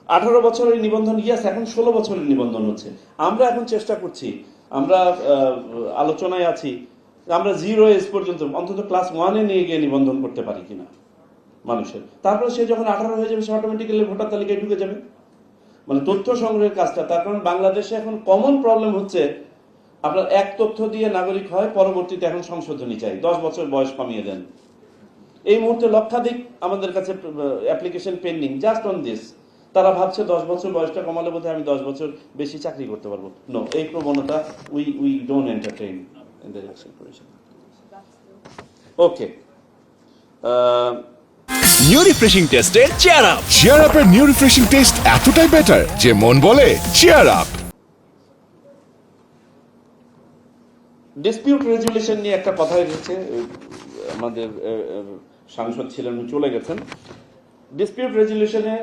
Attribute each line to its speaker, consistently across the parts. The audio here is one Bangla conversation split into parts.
Speaker 1: 18 বছরের নিবন্ধন, ইয়াস, এখন 16 বছরের নিবন্ধন হচ্ছে। আমরা এখন চেষ্টা করছি, আমরা আলোচনায় আছি, আমরা 0 এজ পর্যন্ত অন্তত ক্লাস 1-এ নিয়ে গিয়ে নিবন্ধন করতে পারি কিনা মানুষের। তারপরে সে যখন 18 হয়ে যাবে, সে অটোমেটিক্যালি ভোটার তালিকায় ঢুকে যাবে। মানে তথ্য সংগ্রহের কাজটা, তার কারণ বাংলাদেশে এখন কমন প্রবলেম হচ্ছে আপনার এক তথ্য দিয়ে নাগরিক হয়, পরবর্তীতে এখন সংশোধনী চাই, 10 বছর বয়স কমিয়ে দেন। এই মুহূর্তে লক্ষাধিক আমাদের কাছে application pending just on this. তারা ভাবছে 10 বছর বয়সটা কমালে বোধহয় আমি 10 বছর বেশি চাকরি করতে পারবো। নো, এই প্রবণতা we don't entertain in the election commission. Okay,
Speaker 2: new refreshing টেস্টে চেয়ার আপ।
Speaker 3: চেয়ার আপের নিউ রিফ্রেশিং টেস্ট এতটাই বেটার যে মন বলে চেয়ার আপ।
Speaker 1: ডিসপিউট রেজুলেশন নিয়ে একটা কথা এসেছে, আমাদের সাংসদ ছিলেন, চলে গেছেন। ডিসপিউট রেজুলেশনে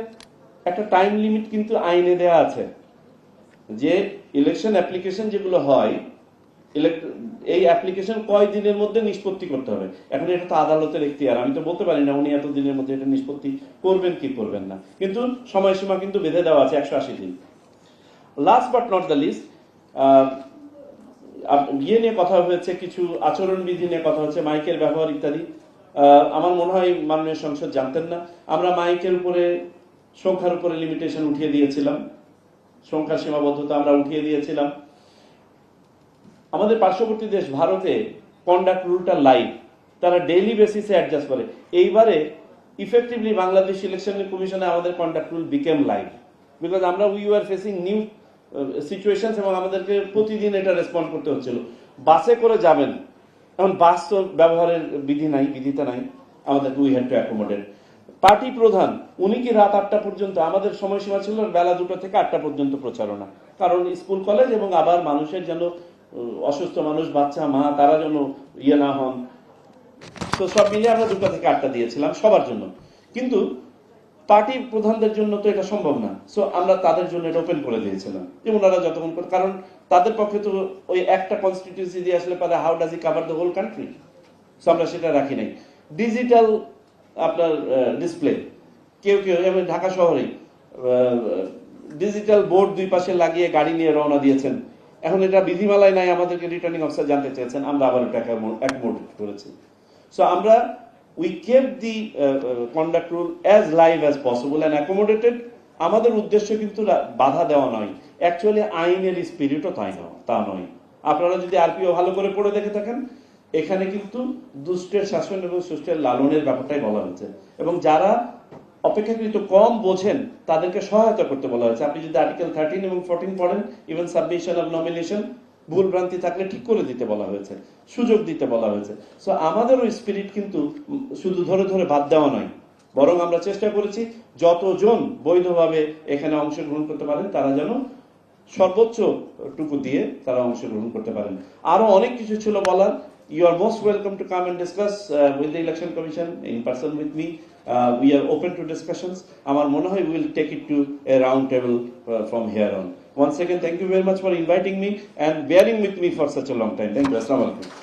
Speaker 1: একটা টাইম লিমিট কিন্তু আইনে দেয়া আছে, যে ইলেকশন অ্যাপ্লিকেশন যেগুলো হয়, এই অ্যাপ্লিকেশন কয় দিনের মধ্যে নিষ্পত্তি করতে হবে। এখন এটা তো আদালতের এখতিয়ার, আমি তো বলতে পারি না উনি এত দিনের মধ্যে এটা নিষ্পত্তি করবেন কি করবেন না, কিন্তু সময়সীমা কিন্তু বেঁধে দেওয়া আছে 180 দিন। Last but not the least, ইয়ে নিয়ে কথা হয়েছে, কিছু আচরণবিধি নিয়ে কথা হচ্ছে, মাইকের ব্যবহার ইত্যাদি। আমার মনে হয় মাননীয় সংসদ জানতেন না, আমরা মাইকের উপরে সংখ্যার উপরে লিমিটেশন উঠিয়ে দিয়েছিলাম, সংখ্যার সীমাবদ্ধতা আমরা উঠিয়ে দিয়েছিলাম। আমাদের পার্শ্ববর্তী দেশ ভারতে কন্ডাক্ট রুলটা লাইভ, তারা ডেইলি বেসিসে অ্যাডজাস্ট করে। এইবারে ইফেক্টিভলি বাংলাদেশ ইলেকশন কমিশনে আমাদের conduct rule became live, because আমরা we are facing new situations এবং আমাদেরকে প্রতিদিন এটা রেসপন্ড করতে হচ্ছিল। বাসে করে যাবেন, এখন বাস তো ব্যবহারের বিধিটা নাই, আমাদেরকে we had to accommodate. Party প্রধান উনি কি রাত 8টা পর্যন্ত, আমাদের সময়সীমা ছিল বেলা 2টা থেকে 8টা পর্যন্ত প্রচারণা, কারণ স্কুল কলেজ এবং আবার মানুষের যেন অসুস্থ মানুষ, বাচ্চা, মা, তারা যেন ইয়ে না হন। তো সব মিলিয়ে আমরা 2টা থেকে 8টা দিয়েছিলাম সবার জন্য, কিন্তু পার্টি প্রধানদের জন্য তো এটা সম্ভব না। সো আমরা তাদের জন্য এটা ওপেন করে দিয়েছিলাম, যে ওনারা যতক্ষণ করে, কারণ তাদের পক্ষে তো ওই একটা কনস্টিটিউন্সি দিয়ে আসলে পারে how does he cover the whole country. So আমরা সেটা রাখি নাই। ডিজিটাল আপনার ডিসপ্লে, কেউ যেমন ঢাকা শহরে ডিজিটাল বোর্ড 2 পাশে লাগিয়ে গাড়ি নিয়ে রওনা দিয়েছেন। এখন এটা বিধিমালায় নাই, আমাদেরকে রিটার্নিং অফিসার জানতে চেয়েছেন, আমরা আবার এটা অ্যাকোমোডেট করেছি। সো আমরা we kept the conduct rule as live as possible and accommodated. আমাদের উদ্দেশ্য কিন্তু বাধা দেওয়া নয়, অ্যাকচুয়ালি আইনের স্পিরিটও তা নয়। আপনারা যদি আরপিও ভালো করে পড়ে দেখে থাকেন, এখানে কিন্তু দুষ্টের শাসন এবং সুষ্ঠের লালনের ব্যাপারটাই বলা হয়েছে, এবং যারা অপেক্ষাকৃত কম বোঝেন তাদেরকে সহায়তা করতে বলা হয়েছে। আপনি যদি আর্টিকেল 13 এবং 14 পড়েন, ইভেন সাবমিশন অফ নমিনেশন, ভুল ভ্রান্তি থাকলে ঠিক করে দিতে বলা হয়েছে, সুযোগ দিতে বলা হয়েছে। সো আমাদের ওই স্পিরিট কিন্তু শুধু ধরে ধরে বাদ দেওয়া নয়, বরং আমরা চেষ্টা করেছি যতজন বৈধভাবে এখানে অংশগ্রহণ করতে পারেন তারা যেন সর্বোচ্চ টুকু দিয়ে তারা অংশগ্রহণ করতে পারেন। আরো অনেক কিছু ছিল বলার। You are most welcome to come and discuss with the Election Commission in person with me. We are open to discussions. Amar mone hoy we will take it to a round table from here on. Once again, thank you very much for inviting me and bearing with me for such a long time. Thank you. Assalamu alaikum.